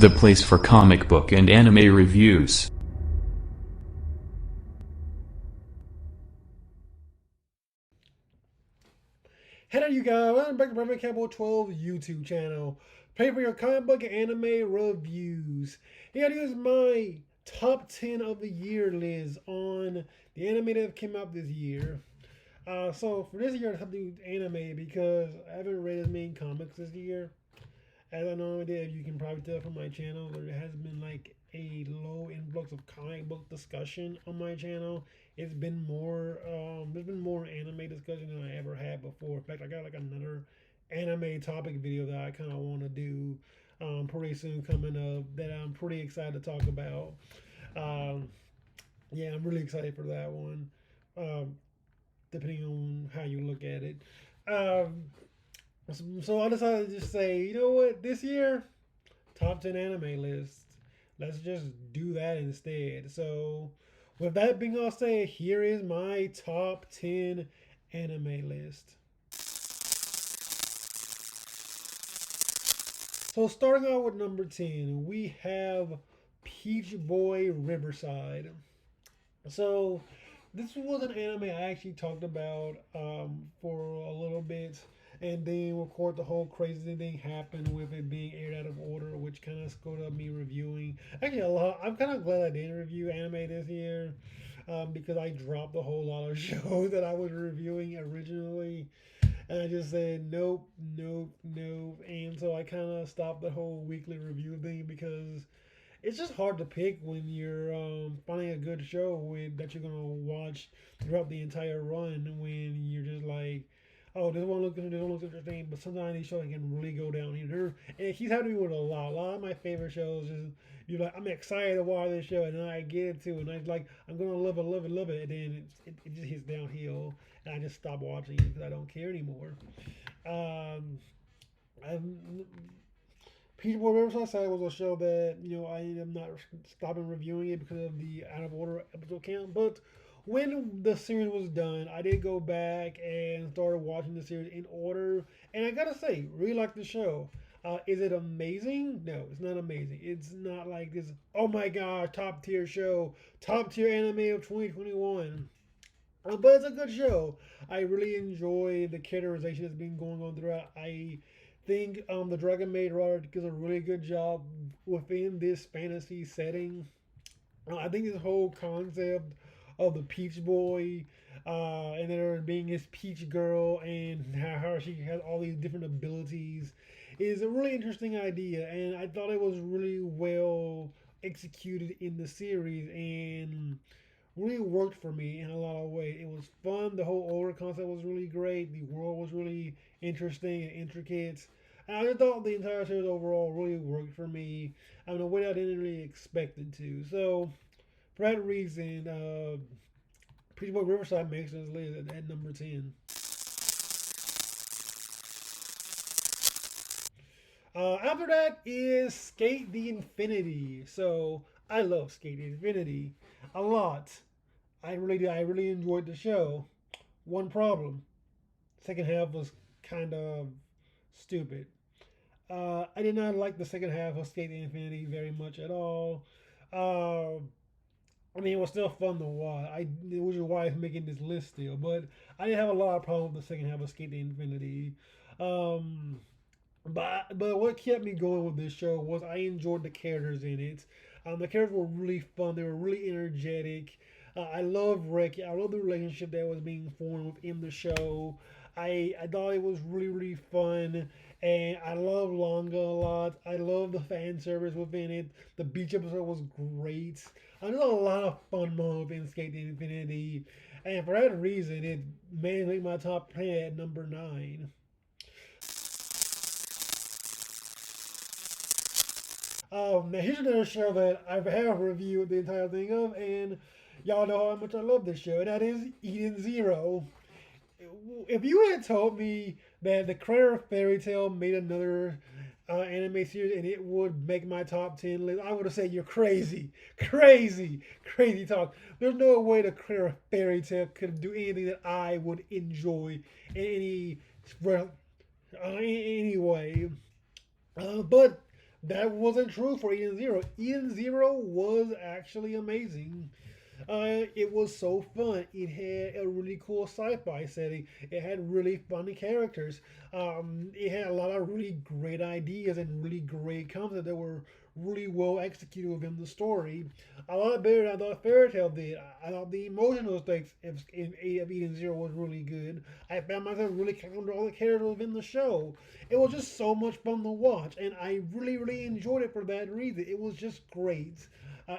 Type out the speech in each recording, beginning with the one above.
the place for comic book and anime reviews. Hello you guys, welcome back to Brevin Campbell 12 YouTube channel. Pay for your comic book and anime reviews. Here is my top 10 of the year list on the anime that came out this year. So for this year I have to do anime because I haven't read as many comics this year as I normally did. You can probably tell from my channel there has been like a low influx of comic book discussion on my channel. It's been more there's been more anime discussion than I ever had before. In fact, I got like another anime topic video that I kind of want to do pretty soon coming up that I'm pretty excited to talk about. Um, yeah, I'm really excited for that one. Um, Depending on how you look at it. Um, so I decided to just say, you know what, this year top 10 anime list. Let's just do that instead. So, with that being all said, here is my top 10 anime list. So, starting out with number 10, we have Peach Boy Riverside. So, this was an anime I actually talked about for a little bit, and then of course the whole crazy thing happened with it being aired out of order, which kind of screwed up me reviewing. Actually, a lot. I'm kind of glad I didn't review anime this year because I dropped a whole lot of shows that I was reviewing originally, and I just said nope, nope, nope, and so I kind of stopped the whole weekly review thing because it's just hard to pick when you're finding a good show that you're gonna watch throughout the entire run. When you're just like, oh, this one looks interesting, but sometimes these shows can really go down here. And it keeps happening with a lot. A lot of my favorite shows is you're like, I'm excited to watch this show, and then I get it too, and I'm like, I'm gonna love it, love it, love it, and then it just hits downhill, and I just stop watching it because I don't care anymore. Um, I'm Peach Boy Riverside Side was a show that I ended up not stopping reviewing it because of the out of order episode count. But when the series was done, I did go back and started watching the series in order, and I gotta say, really like the show. Is it amazing? No, it's not amazing. It's not like this. Oh my god, top tier show, top tier anime of 2021. But it's a good show. I really enjoy the characterization that's been going on throughout. I think the Dragon Maid writer does a really good job within this fantasy setting. I think this whole concept of the Peach Boy and there being this Peach Girl and how she has all these different abilities is a really interesting idea, and I thought it was really well executed in the series and really worked for me in a lot of ways. It was fun. The whole order concept was really great. The world was really interesting and intricate. And I just thought the entire series overall really worked for me in a way I didn't really expect it to. So, for that reason, Peach Boy Riverside makes this list at number 10. After that is Skate the Infinity. So, I love Skate the Infinity a lot. I really did. I really enjoyed the show. One problem: second half was kind of stupid. I did not like the second half of Skate the Infinity very much at all. Uh, I mean, it was still fun to watch. Which is why it's making this list still. But I didn't have a lot of problems with the second half of Skate the Infinity. Um, but what kept me going with this show was I enjoyed the characters in it. The characters were really fun. They were really energetic. I love Rick. I love the relationship that was being formed within the show. I thought it was really really fun, and I love Longa a lot. I love the fan service within it. The beach episode was great. There's a lot of fun moments in Skate the Infinity, and for that reason, it made me my top 10 at number 9. Now here's another show that I have reviewed the entire thing of, and y'all know how much I love this show, and that is Eden Zero. If you had told me that the creator of Fairy Tail made another anime series and it would make my top 10 list, I would have said you're crazy, crazy, crazy talk. There's no way the creator of Fairy Tail could do anything that I would enjoy in any way. But That wasn't true for Eden Zero. Eden Zero was actually amazing. It was so fun. It had a really cool sci-fi setting. It had really funny characters. It had a lot of really great ideas and really great concepts that were really well executed within the story. A lot better than I thought Fairy Tail did. I thought the emotional stakes of Eden Zero was really good. I found myself really connecting to all the characters within the show. It was just so much fun to watch, and I really, really enjoyed it for that reason. It was just great.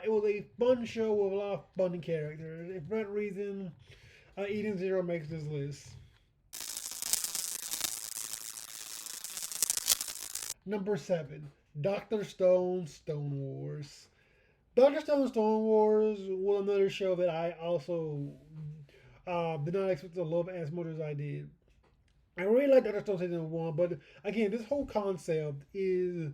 It was a fun show with a lot of fun characters. And for that reason, Eden Zero makes this list. Number 7, Doctor Stone Stone Wars. Doctor Stone Stone Wars was another show that I also did not expect to love as much as I did. I really like Doctor Stone Season 1, but again, this whole concept is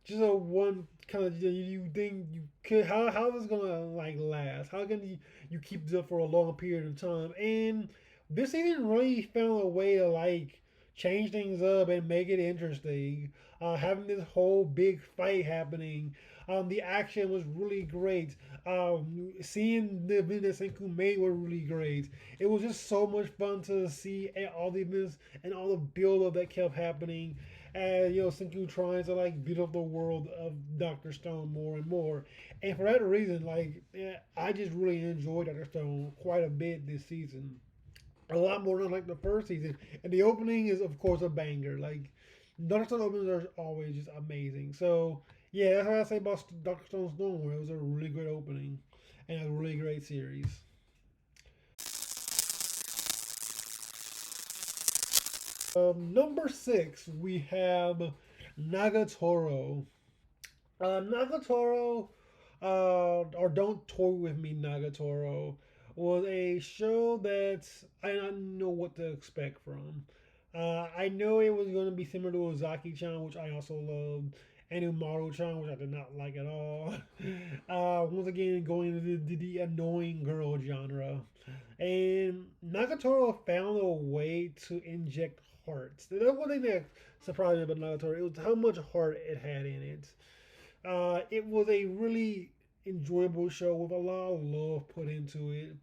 just a one kind of you think you could how is this gonna like last? How can you keep this up for a long period of time? And this season really found a way to like change things up and make it interesting. Having this whole big fight happening. The action was really great. Seeing the event that Senku made were really great. It was just so much fun to see all the events and all the build up that kept happening. And Senku trying to like build up the world of Doctor Stone more and more. And for that reason, like I just really enjoyed Doctor Stone quite a bit this season. A lot more than like the first season. And the opening is of course a banger. Like Doctor Stone openings are always just amazing. So yeah, that's what I say about Doctor Stone Stone War. It was a really great opening and a really great series. Number 6, we have Nagatoro. Nagatoro, or Don't Toy With Me Nagatoro, was a show that I didn't know what to expect from. I know it was going to be similar to Ozaki-chan, which I also loved, and Umaru-chan, which I did not like at all. Once again, going into the annoying girl genre. And Nagatoro found a way to inject hearts. That's one thing that surprised me about Nagatoro. It was how much heart it had in it. It was a really enjoyable show with a lot of love put into it.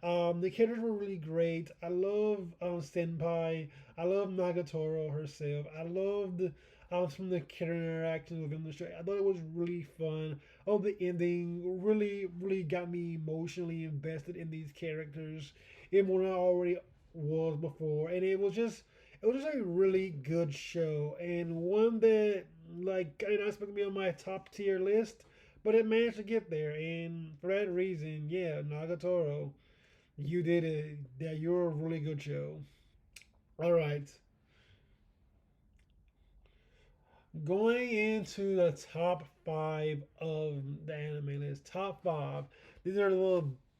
The characters were really great. I love Senpai. I love Nagatoro herself. I loved some of the character interactions within the show. I thought it was really fun. Oh, the ending really, really got me emotionally invested in these characters, even more than I already was before. And it was just a really good show and one that like I did not expect to be on my top tier list, but it managed to get there. And for that reason, yeah, Nagatoro, you did it. Yeah, you're a really good show. All right, going into the top 5 of the anime list. Top 5. These are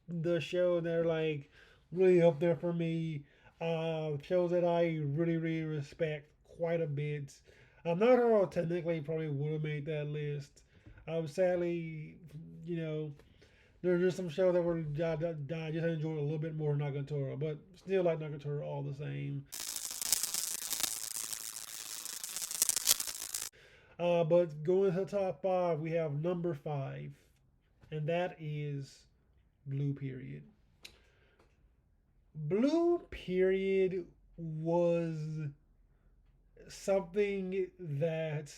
the shows that are like really up there for me. Shows that I really really respect quite a bit. Not all technically probably would have made that list. Sadly, you know, there's just some shows that were that I just enjoyed a little bit more than Nagatoro, but still like Nagatoro all the same. But going to the top 5, we have number 5, and that is Blue Period. Blue Period was something that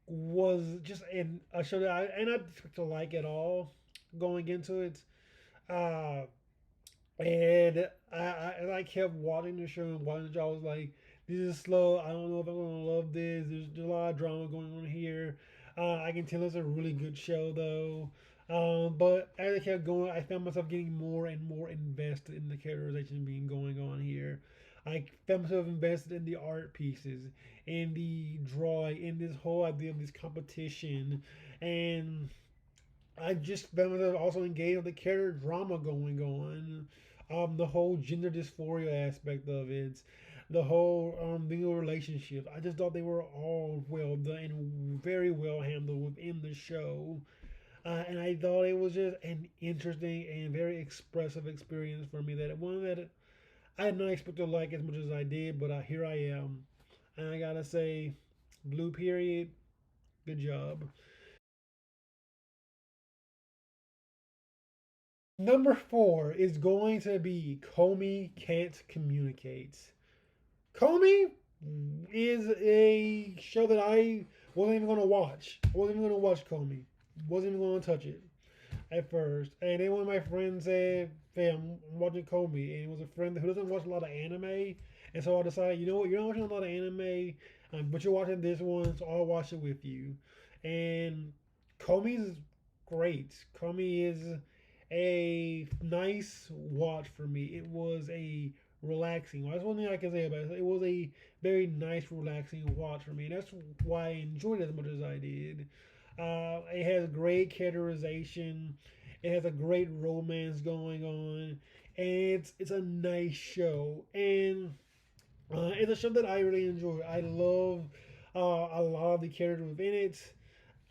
was just in a show that I didn't expect to like at all going into it. Uh, and I kept watching the show and watching the show. I was like, this is slow. I don't know if I'm gonna love this. There's a lot of drama going on here. I can tell it's a really good show though. But as I kept going, I found myself getting more and more invested in the characterization being going on here. I found myself invested in the art pieces, in the drawing, in this whole idea of this competition, and I just found myself also engaged with the character drama going on. The whole gender dysphoria aspect of it, the whole the relationships. I just thought they were all well done and very well handled within the show. And I thought it was just an interesting and very expressive experience for me. That one that I did not expect to like as much as I did, but here I am. And I gotta say, Blue Period, Good job. Number four is going to be Comey Can't Communicate. Comey is a show that I wasn't even going to watch. I wasn't even going to watch Comey. Wasn't even going to touch it at first. And then one of my friends said, "Fam, I'm watching Comey," and it was a friend who doesn't watch a lot of anime. And so I decided, you know what, you're not watching a lot of anime, but you're watching this one, so I'll watch it with you. And Comey is great. Comey is a nice watch for me. It was a relaxing. That's one thing I can say about it. It was a very nice, relaxing watch for me. And that's why I enjoyed it as much as I did. It has great characterization. It has a great romance going on, and it's a nice show. And it's a show that I really enjoy. I love a lot of the characters within it.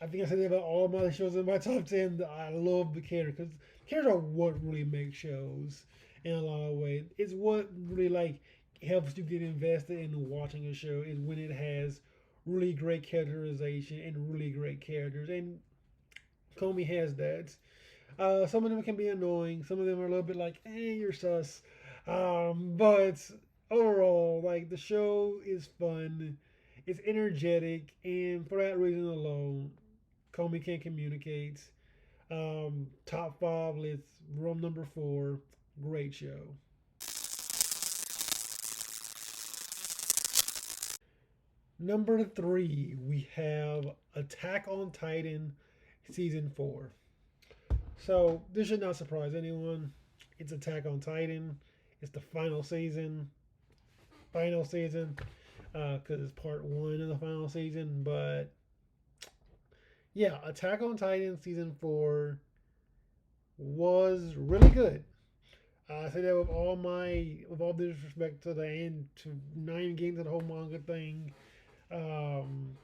I think I said that about all of my shows in my top 10. I love the characters because characters are what really makes shows in a lot of ways. It's what really like helps you get invested in watching a show is when it has really great characterization and really great characters. And Comey has that. Some of them can be annoying. Some of them are a little bit like, you're sus. But overall, like the show is fun. It's energetic, and for that reason alone, Comey Can Communicate. Top five list, room number four. Great show. Number three, we have Attack on Titan season four. So this should not surprise anyone. It's Attack on Titan. It's the final season. Final season, because it's part one of the final season. But yeah, Attack on Titan season four was really good. I say that with all disrespect to the end, to nine games of the whole manga thing. Um,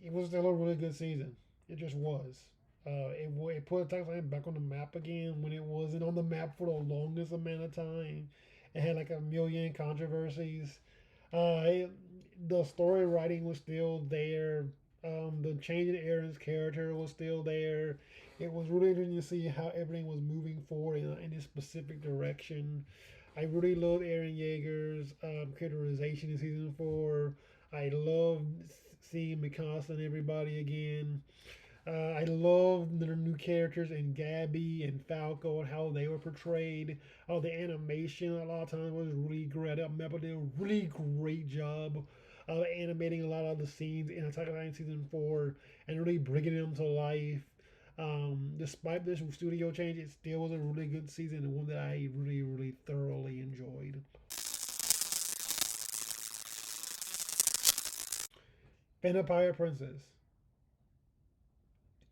it was still a really good season. It just was. It put Attack on Titan back on the map again when it wasn't on the map for the longest amount of time. It had like a million controversies. It, the story writing was still there. The change in Aaron's character was still there. It was really interesting to see how everything was moving forward in a specific direction. I really loved Aaron Yeager's characterization in season four. I loved seeing Mikasa and everybody again. I love the new characters in Gabby and Falco and how they were portrayed. Oh, the animation a lot of times was really great. Mappa did a really great job of animating a lot of the scenes in Attack on Titan season four and really bringing them to life. Despite this studio change, it still was a really good season and one that I really, really thoroughly enjoyed. Vampire Princess.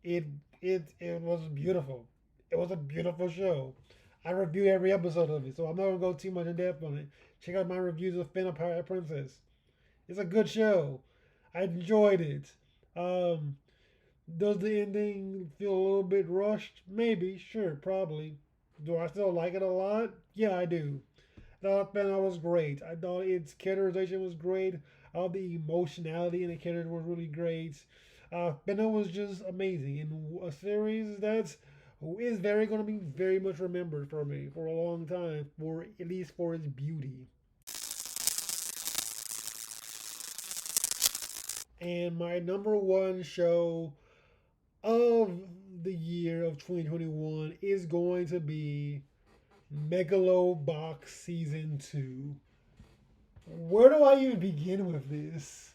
It it was beautiful. It was a beautiful show. I review every episode of it, so I'm not gonna go too much in depth on it. Check out my reviews of Vampire Princess. It's a good show. I enjoyed it. Um, does the ending feel a little bit rushed? Maybe, sure, probably. Do I still like it a lot? Yeah, I do. I thought Benna was great. I thought its characterization was great. All the emotionality in the character was really great. Benna was just amazing in a series that is very going to be very much remembered for me for a long time, for at least for its beauty. And my number one show of the year of 2021 is going to be Megalobox Season 2. Where do I even begin with this?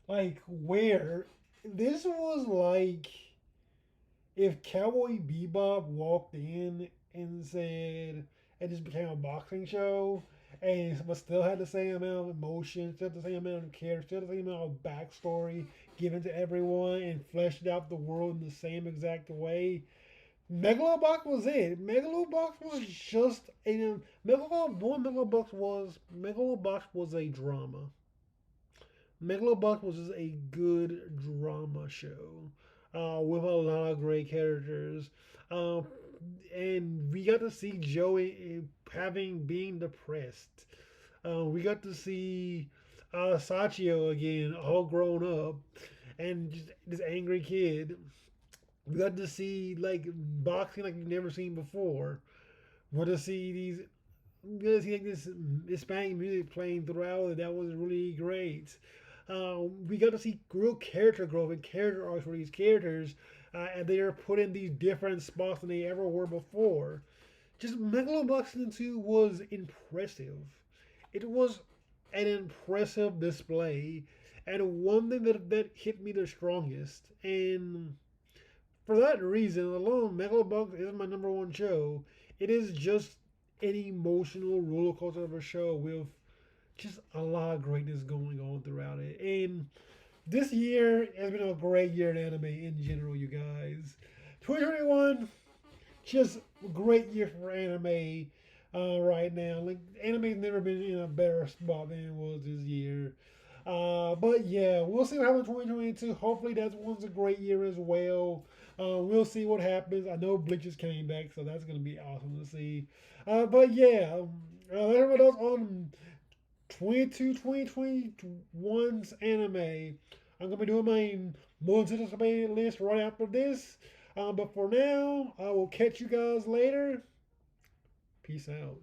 Like, where? This was like if Cowboy Bebop walked in and said it just became a boxing show, and but still had the same amount of emotion, still the same amount of care, still the same amount of backstory given to everyone, and fleshed out the world in the same exact way. Megalobox was it. Megalobox was just a Megalobox was a drama. Megalobox was just a good drama show with a lot of great characters. Um, and we got to see Joey being depressed. We got to see Sachio again, all grown up. and just this angry kid. We got to see like boxing like you've never seen before. We got to see these. We got to see like this Hispanic music playing throughout it. That was really great. We got to see real character growth and character arcs for these characters, and they are put in these different spots than they ever were before. Just Megaloboxing 2 was impressive. It was an impressive display, and one thing that hit me the strongest. And for that reason alone, Megalobox is my number one show. It is just an emotional roller coaster of a show with just a lot of greatness going on throughout it. And this year has been a great year in anime in general, you guys. 2021, just a great year for anime right now. Like anime's never been in a better spot than it was this year. But yeah, we'll see what happens in 2022. Hopefully, that one's a great year as well. We'll see what happens. I know Bleach is coming back, so that's gonna be awesome to see. But yeah, everyone else on 2021's anime. I'm gonna be doing my most anticipated list right after this. But for now, I will catch you guys later. Peace out.